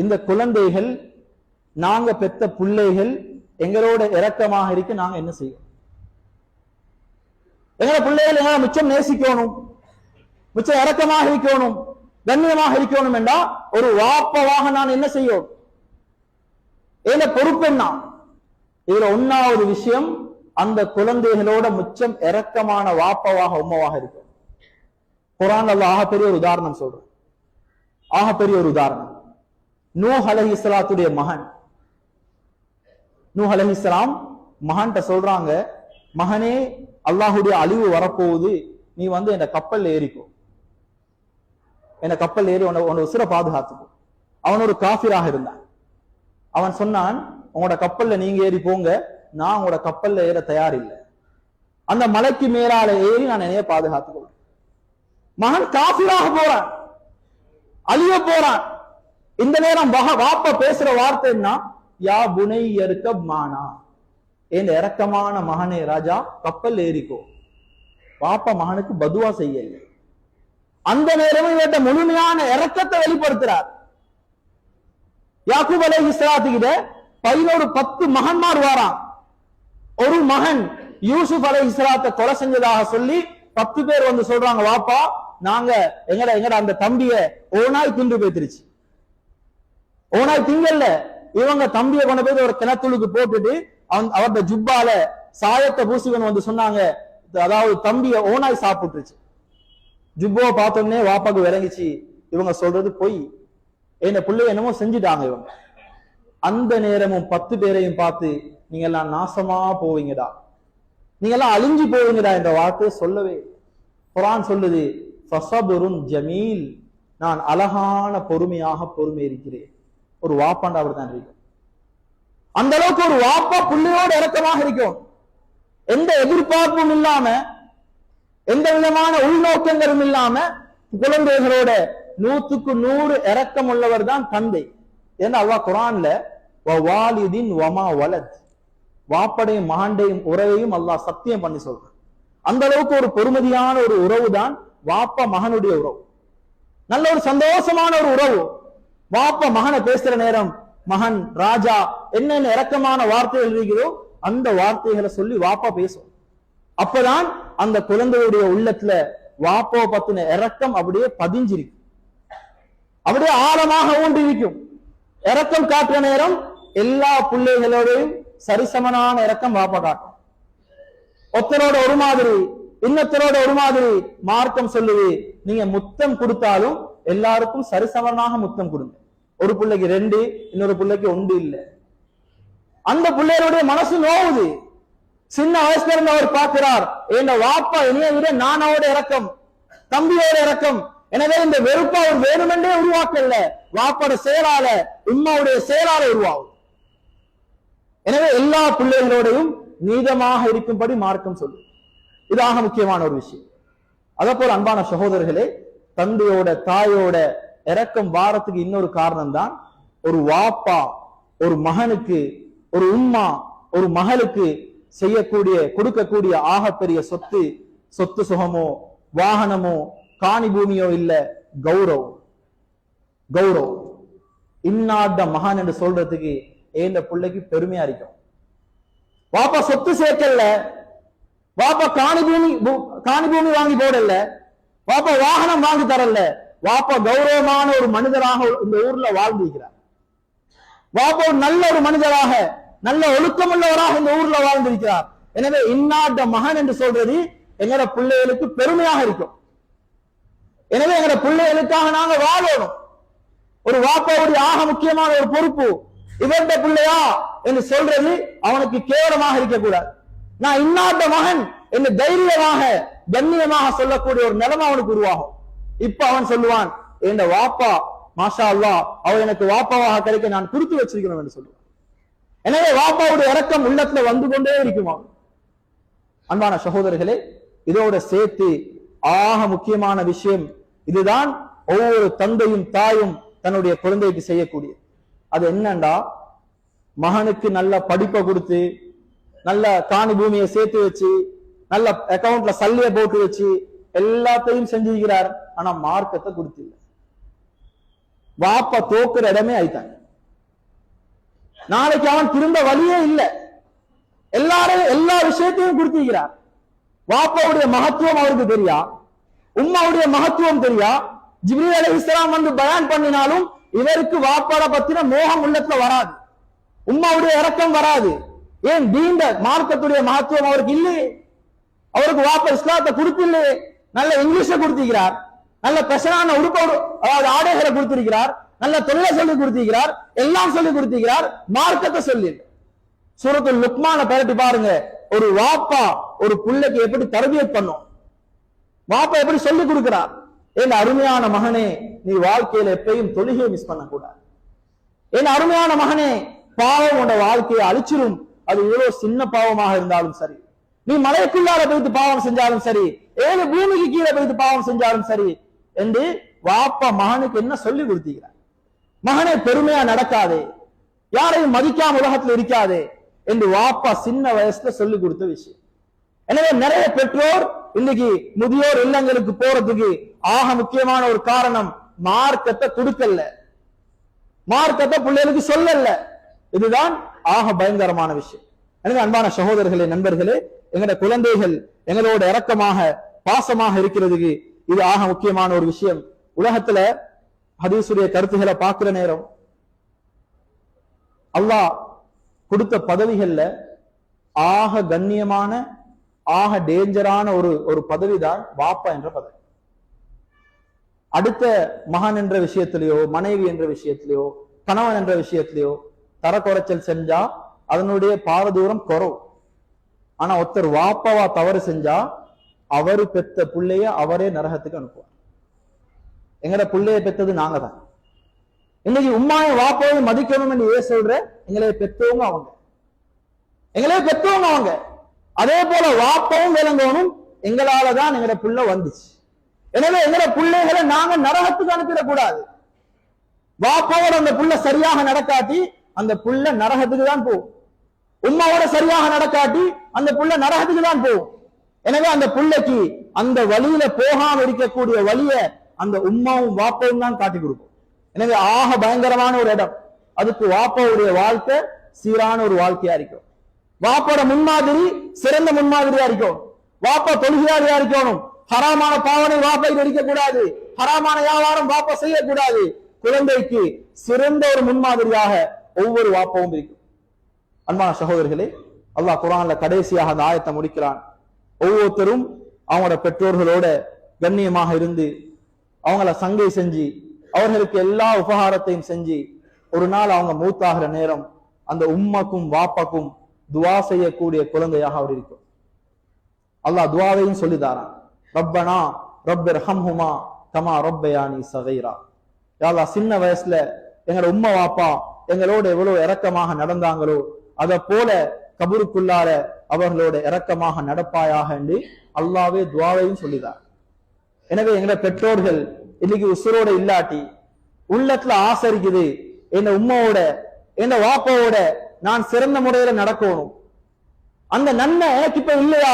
இந்த குழந்தைகள் நாங்க பெத்த பிள்ளைகள் எங்களோட இரக்கமாக இருக்க நாங்க என்ன செய்வோம்? எங்களை பிள்ளைகள் எங்களை மிச்சம் நேசிக்கணும், மிச்சம் இரக்கமாக இருக்கணும், கண்ணியமாக இருக்கணும் என்றா ஒரு வாப்பவாக நான் என்ன செய்யும்? ஏன பொறுப்பு என்ன? இதுல ஒன்னாவது விஷயம், அந்த குழந்தைகளோட மிச்சம் இரக்கமான வாப்பவாக உம்மவாக இருக்கும். குர்ஆன் அல்லாஹ் ஆகப்பெரிய ஒரு உதாரணம் சொல்றேன். ஆகப்பெரிய ஒரு உதாரணம், நூஹ் அலைஹிஸ்ஸலாத்துடைய மகன். நூஹ் அலைஹிஸ்ஸலாம் மகன்கிட்ட சொல்றாங்க, மகனே அல்லாஹுடைய அழிவு வரப்போகுது, நீ வந்து என்ன கப்பல்ல ஏறிக்கோ, என்ன கப்பல் ஏறி உன்னோட உசுர பாதுகாத்துக்கோ. அவன் ஒரு காஃபிராக இருந்தான். அவன் சொன்னான், உங்களோட கப்பல்ல நீங்க ஏறி போங்க, நான் உங்களோட கப்பல்ல ஏற தயார் இல்லை, அந்த மலைக்கு மேலால ஏறி நான் என்னைய பாதுகாத்துக்கொள்றேன். மகன் காஃபிராக போறான், அழிய போறான். இந்த நேரம் வாப்பா பேசுற வார்த்தை என்ன? யா புனையருக்க மானா, என் இரக்கமான மகனே ராஜா கப்பல் ஏறிக்கோ. வாப்பா மகனுக்கு பதுவா செய்யல. அந்த நேரமும் இவற்ற முழுமையான இரக்கத்தை வெளிப்படுத்துறார். யாக்கூப் அலைஹிஸ்ஸலாத்து கிட்ட 10 மகன்மார் வாரான். ஒரு மகன் யூசுப் அலைஹிஸ்ஸலாத்தை கொலை செஞ்சதாக சொல்லி 10 பேர் வந்து சொல்றாங்க, வாப்பா நாங்க எங்கட அந்த தம்பிய ஓனாய் தின்று போய்த்திருச்சு. ஓனாய் திங்கல்ல, இவங்க தம்பியை கொண்டு போய் ஒரு கிணத்துளுக்கு போட்டுட்டு அவருடைய ஜுப்பால சாயத்தை பூசிவன் வந்து சொன்னாங்க, அதாவது தம்பிய ஓனாய் சாப்பிட்டுருச்சு. ஜுப்போவை பார்த்தோன்னே வாப்பாக்கு விளங்கிச்சு, இவங்க சொல்றது பொய், என்ன பிள்ளை என்னமோ செஞ்சுட்டாங்க இவங்க. அந்த நேரமும் 10 பேரையும் பார்த்து, நீங்க எல்லாம் நாசமா போவீங்கடா, நீங்க எல்லாம் அழிஞ்சு போவீங்கடா என்ற வார்த்தையை சொல்லவே. குர்ஆன் சொல்லுது, ஃபஸபுருன் ஜமீல், நான் அழகான பொறுமையாக பொறுமை இருக்கிறேன். ஒரு வாப்பாண்டா அப்படித்தான் இருக்கும். அந்த அளவுக்கு ஒரு வாப்பா பிள்ளையோடு இரக்கமாக இருக்கும். எந்த எதிர்பார்ப்பும் இல்லாம, எந்த விதமான உள்நோக்கங்களும் இல்லாம குழந்தைகளோட 100க்கு 100 இரக்கம் உள்ளவர் தான் தந்தை. ஏன்னா அல்லாஹ் குர்ஆன்ல வவாலிதின் வமா வலத், வாப்படையும் மகண்டையும் உறவையும் அல்லாஹ் சத்தியம் பண்ணி சொல்றான். அந்த அளவுக்கு ஒரு பொறுமதியான ஒரு உறவு தான் வாப்பா மகனுடைய உறவு. நல்ல ஒரு சந்தோஷமான ஒரு உறவு. வாப்பா மகனை பேசுற நேரம், மகன் ராஜா என்னென்ன இரக்கமான வார்த்தைகள் இருக்கிறதோ அந்த வார்த்தைகளை சொல்லி வாப்பா பேசும். அப்பதான் அந்த குழந்தையுடைய உள்ளத்துல வாப்பாவை பத்தின இரக்கம் அப்படியே பதிஞ்சிருக்கு, அப்படியே ஆழமாக ஊன்றி இருக்கும். இரக்கம் காட்டுற நேரம் எல்லா பிள்ளைகளோடையும் சரிசமனான இரக்கம் வாப்பா காட்டும். ஒருத்தரோட ஒரு மாதிரி, இன்னொருத்தரோட ஒரு மாதிரி. மார்க்கம் சொல்லுது, நீங்க முத்தம் கொடுத்தாலும் எல்லாருக்கும் சரிசமனாக முத்தம் கொடுங்க. ஒரு பிள்ளைக்கு 2, இன்னொரு பிள்ளைக்கு 1 இல்லை. அந்த பிள்ளைகளுடைய மனசு நோவுது. சின்ன வயசுல இருந்து அவர் பார்க்கிறார், என் வாப்பா என்னைய விட நானோட இரக்கம், தம்பியோட இரக்கம். எனவே இந்த வெறுப்பா அவர் வேணுமென்றே உருவாக்கல, வாப்பாட செயலால, உம்மாவுடைய செயலால உருவாகும். எனவே எல்லா பிள்ளைகளோடையும் நீதமாக இருக்கும்படி மார்க்கம் சொல்லு. இதாக முக்கியமான ஒரு விஷயம். அதே போல அன்பான சகோதரர்களே, தந்தையோட தாயோட இரக்கம் வாரத்துக்கு இன்னொரு காரணம் தான், ஒரு வாப்பா ஒரு மகனுக்கு, ஒரு உம்மா ஒரு மகளுக்கு செய்யக்கூடிய கொடுக்கக்கூடிய ஆகப்பெரிய சொத்து சுகமோ வாகனமோ காணி பூமியோ இல்ல, கௌரவம். கௌரவம் இன்னாத மகான் என்று சொல்றதுக்கு இந்த பிள்ளைக்கு பெருமையா இருக்கும். வாப்பா சொத்து சேர்க்கல, வாப்பா காணி பூமி வாங்கி போடல, வாப்பா வாகனம் வாங்கி தரல, வாப்பா கௌரவமான ஒரு மனிதராக இந்த ஊர்ல வாழ்ந்திருக்கிறார். வாப்பா நல்ல ஒரு மனிதராக, நல்ல ஒழுக்கமுள்ளவராக இந்த ஊர்ல வாழ்ந்திருக்கிறார். எனவே இன்னாத மகன் என்று சொல்றது எங்கட பிள்ளைகளுக்கு பெருமையாக இருக்கும். எனவே எங்கட பிள்ளைகளுக்காக நாங்க வாழணும். ஒரு வாப்பாவுடைய ஆக முக்கியமான ஒரு பொறுப்பு, இவருடைய பிள்ளையா என்று சொல்றது அவனுக்கு கேவலமாக இருக்கக்கூடாது. நான் இன்னாத மகன் என்று தைரியமாக கண்ணியமாக சொல்லக்கூடிய ஒரு நிலைமை அவனுக்கு உருவாகும். இப்ப அவன் சொல்லுவான், என் வாப்பா மாஷா அல்லாஹ், அவன் எனக்கு வாப்பாவாக கிடைக்க நான் கொடுத்து வச்சிருக்கிறோம் என்று சொல்லுவான். எனவே வாப்பாவுடைய இரக்கம் உள்ளத்துல வந்து கொண்டே இருக்குமா. அன்பான சகோதரர்களே, இதோட சேர்த்து ஆக முக்கியமான விஷயம் இதுதான், ஒவ்வொரு தந்தையும் தாயும் தன்னுடைய குழந்தைக்கு செய்யக்கூடிய அது என்னண்டா, மகனுக்கு நல்ல படிப்பை கொடுத்து, நல்ல காணி பூமியை சேர்த்து வச்சு, நல்ல அக்கவுண்ட்ல சல்லிய போட்டு வச்சு எல்லாத்தையும் செஞ்சிருக்கிறார். ஆனா மார்க்கத்தை கொடுத்தில்லை. வாப்பா தோக்குற இடமே ஆயிட்டாங்க. நாளைக்கு அவன் திரும்ப வழியே இல்லை. எல்லா விஷயத்தையும் கொடுத்திருக்கிறார். வாப்பாவுடைய மகத்துவம் அவருக்கு தெரியா, உம்மாவுடைய மகத்துவம் தெரியா. ஜிப்ரீல் அலைஹிஸ்ஸலாம் வந்து பயான் பண்ணினாலும் இவருக்கு வாப்பாட பத்தின மோகம் உள்ளத்துல வராது, உம்மாவுடைய இரக்கம் வராது. ஏன்? தீண்ட மார்க்கத்துடைய மகத்துவம் அவருக்கு இல்லையே. அவருக்கு வாப்பா இஸ்லாத்தை கொடுத்தில்லையே. நல்ல இங்கிலீஷ கொடுத்திருக்கிறார், நல்ல பெஷனான உடுப்போடு அதாவது ஆடைகளை கொடுத்திருக்கிறார், நல்ல தொழிலை சொல்லி கொடுத்திருக்கிறார், எல்லாம் சொல்லி கொடுத்திருக்கிறார், மார்க்கத்தை சொல்லி. சூரத்துல் லுக்மான பரட்டி பாருங்க, ஒரு வாப்பா ஒரு புள்ளைக்கு எப்படி தர்பியத் பண்ணும், வாப்பா எப்படி சொல்லி கொடுக்கிறார். என் அருமையான மகனே, நீ வாழ்க்கையில எப்பயும் தொழுகையை மிஸ் பண்ண கூடாது. என் அருமையான மகனே, பாவம் உண்ட வாழ்க்கையை அழிச்சிரும். அது எவ்வளவு சின்ன பாவமாக இருந்தாலும் சரி, நீ மலைக்குள்ளார போய்த்து பாவம் செஞ்சாலும் சரி, 7 பூமிக்கு கீழே போய்த்து பாவம் செஞ்சாலும் சரி என்று வாப்பா மகனுக்கு என்ன சொல்லி கொடுத்தீங்க? மகனே, பெருமையா நடக்காதே, யாரையும் மதிக்காம உலகத்தில் இருக்காதே என்று வாப்பா சின்ன வயசுல சொல்லி கொடுத்த விஷயம். எனவே நிறைய பெற்றோர் இன்னைக்கு முதியோர் இல்லங்களுக்கு போறதுக்கு ஆக முக்கியமான ஒரு காரணம் மார்க்கத்தை கொடுக்கல, மார்க்கத்தை பிள்ளைகளுக்கு சொல்லல. இதுதான் ஆக பயங்கரமான விஷயம். எனவே அன்பான சகோதரர்களே, நண்பர்களே, எங்களோட குழந்தைகள் எங்களோட இரக்கமாக பாசமாக இருக்கிறதுக்கு இது ஆக முக்கியமான ஒரு விஷயம். உலகத்துல ஹதீஸுடைய கருத்துக்களை பார்க்கிற நேரம் அல்லாஹ் கொடுத்த பதவிகள்ல ஆக கண்ணியமான ஆக டேஞ்சரான ஒரு பதவி தான் வாப்பா என்ற பதவி. அடுத்த மகன் என்ற விஷயத்திலேயோ, மனைவி என்ற விஷயத்திலேயோ, கணவன் என்ற விஷயத்திலேயோ தரக்குறைச்சல் செஞ்சா அதனுடைய பாரதூரம் குறவு. ஆனா ஒருத்தர் வாப்பாவா தவறு செஞ்சா அவரு பெத்த பிள்ளைய அவரே நரகத்துக்கு அனுப்புவார். எங்கட பிள்ளைய பெத்தது நாங்க தான். இன்னைக்கு உம்மாய வாப்பாவை மதிக்கணும் என்று ஏன் சொல்ற? எங்களை பெற்றவங்க அவங்க, எங்களே பெற்றவங்க அவங்க. அதே போல வாப்பாவும் விளங்கணும், எங்களாலதான் எங்கட புள்ள வந்துச்சு. எனவே எங்கட பிள்ளைகளை நாங்க நரகத்துக்கு அனுப்பிடக்கூடாது. வாப்பாவோட அந்த புள்ள சரியாக நடக்காட்டி அந்த புள்ள நரகத்துக்கு தான் போகும். உம்மாவோட சரியாக நடக்காட்டி அந்த புள்ள நரகத்துக்கு தான் போகும். எனவே அந்த புள்ளைக்கு அந்த வழியில போகாம இருக்கக்கூடிய வழிய அந்த உம்மாவும் வாப்பாவும் தான் காட்டி கொடுக்கும். எனவே ஆக பயங்கரமான ஒரு இடம். அதுக்கு வாப்பாவுடைய வாழ்க்கை சீரான ஒரு வாழ்க்கையா இருக்கும். வாப்போட முன்மாதிரி சிறந்த முன்மாதிரியா இருக்கும். வாப்பா தொழுகையாளியா இருக்கணும். ஹராமான பாவனை வாப்பைக்கு அடிக்க கூடாது, ஹராமான வியாபாரம் வாப்பா செய்யக்கூடாது. குழந்தைக்கு சிறந்த ஒரு முன்மாதிரியாக ஒவ்வொரு வாப்பாவும் இருக்கும். அன்பான சகோதரர்களே, அல்லாஹ் குர்ஆன்ல கடைசியாக அந்த ஆயத்தை முடிக்கிறான். ஒவ்வொருத்தரும் அவங்களோட பெற்றோர்களோட கண்ணியமாக இருந்து அவங்கள சங்கை செஞ்சு அவர்களுக்கு எல்லா உபகாரத்தையும் செஞ்சு ஒரு நாள் அவங்க மூத்தாகிற நேரம் அந்த உம்மாக்கும் வாப்பாக்கும் துவா செய்யக்கூடிய குழந்தையாக அவர் இருக்கும். அல்லாஹ் துவாவையும் சொல்லிதாரான். ரப்பனா ரப்பிர்ஹம்ஹுமா கமா ரப்பயானி ஸகீரா. யா அல்லாஹ், சின்ன வயசுல எங்களோட உம்மா வாப்பா எங்களோட எவ்வளவு இரக்கமாக நடந்தாங்களோ அத போல கபருக்குள்ளார அவர்களோட இரக்கமாக நடப்பாயாக என்று அல்லாவே துவாவையும் சொல்லிதார். எனவே எங்களோட பெற்றோர்கள் இன்னைக்கு உசுரோட இல்லாட்டி உள்ளத்துல ஆசை இருக்குது, என் உம்மாவோட என் வாப்பாவோட நான் சிறந்த முறையில நடக்கணும், அந்த நன்மை எனக்கு இப்ப இல்லையா,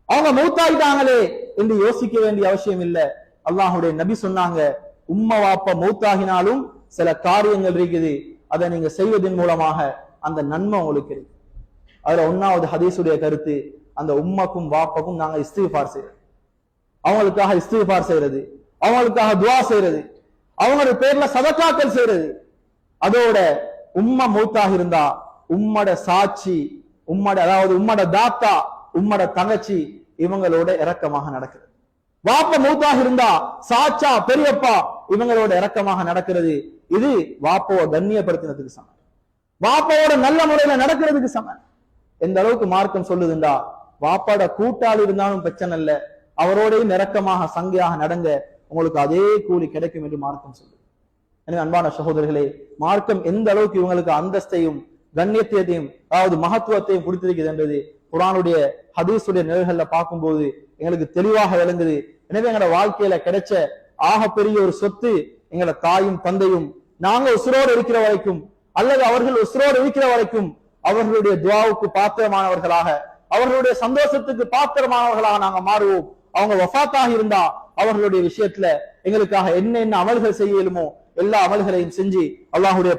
அவங்க மௌத்தாயிட்டாங்களே என்று யோசிக்க வேண்டிய அவசியம் இல்லை. அல்லாஹுடைய நபி சொன்னாங்க, உம்மா வாப்பா மௌத்தாகினாலும் சில காரியங்கள் இருக்குது, அதை நீங்க செய்வதன் மூலமாக அந்த நன்மை உங்களுக்கு இருக்கு. அதுல 1வது ஹதீஸுடைய கருத்து, அந்த உம்மாக்கும் வாப்பாக்கும் நாங்க இஸ்திக்ஃபார் செய்யறது, அவங்களுக்காக இஸ்திக்ஃபார் செய்யறது, அவங்களுக்காக துஆ செய்யறது, அவங்களோட பேர்ல சதகாக்கள் செய்யறது. அதோட உம்மா மௌத்தாக இருந்தா உம்மட சாட்சி, அதாவது உம்மட தாத்தா, உம்மட தங்கச்சி இவங்களோட இரக்கமாக நடக்கிறது. வாப்பா மௌத்தாக இருந்தா சாச்சா, பெரியப்பா இவங்களோட இரக்கமாக நடக்கிறது. இது வாப்பாவை கண்ணியப்படுத்தினதுக்கு சமம், வாப்பாவோட நல்ல முறையில நடக்கிறதுக்கு சமம். எந்த அளவுக்கு மார்க்கம் சொல்லுதுண்டா, வாப்பாட கூட்டாளி இருந்தாலும் பிரச்சனை இல்ல, அவரோடையும் இரக்கமாக சங்கையாக நடங்க, உங்களுக்கு அதே கூலி கிடைக்கும் என்று மார்க்கம் சொல்லுது. எனவே அன்பான சகோதரர்களே, மார்க்கம் எந்த அளவுக்கு இவங்களுக்கு அந்தஸ்தையும் கண்ணியத்தையும் அதாவது மகத்துவத்தையும் கொடுத்திருக்கிறது என்பது குர்ஆனுடைய ஹதீஸுடைய நிழல்கள்ல பார்க்கும்போது எங்களுக்கு தெளிவாக விளங்குது. எனவே எங்களோட வாழ்க்கையில கிடைச்ச ஆகப்பெரிய ஒரு சொத்து எங்களோட தாயும் தந்தையும் நாங்க உசுரோடு இருக்கிற வரைக்கும் அல்லது அவர்கள் உசுரோடு இருக்கிற வரைக்கும் அவர்களுடைய துஆவுக்கு பாத்திரமானவர்களாக, அவர்களுடைய சந்தோஷத்துக்கு பாத்திரமானவர்களாக நாங்க மாறுவோம். அவங்க வஃபாத்தாக இருந்தா அவர்களுடைய விஷயத்துல எங்களுக்காக என்ன அமல்கள் செய்யலுமோ, எல்லா அமல்களையும் செஞ்சு அல்லாஹ்வுடைய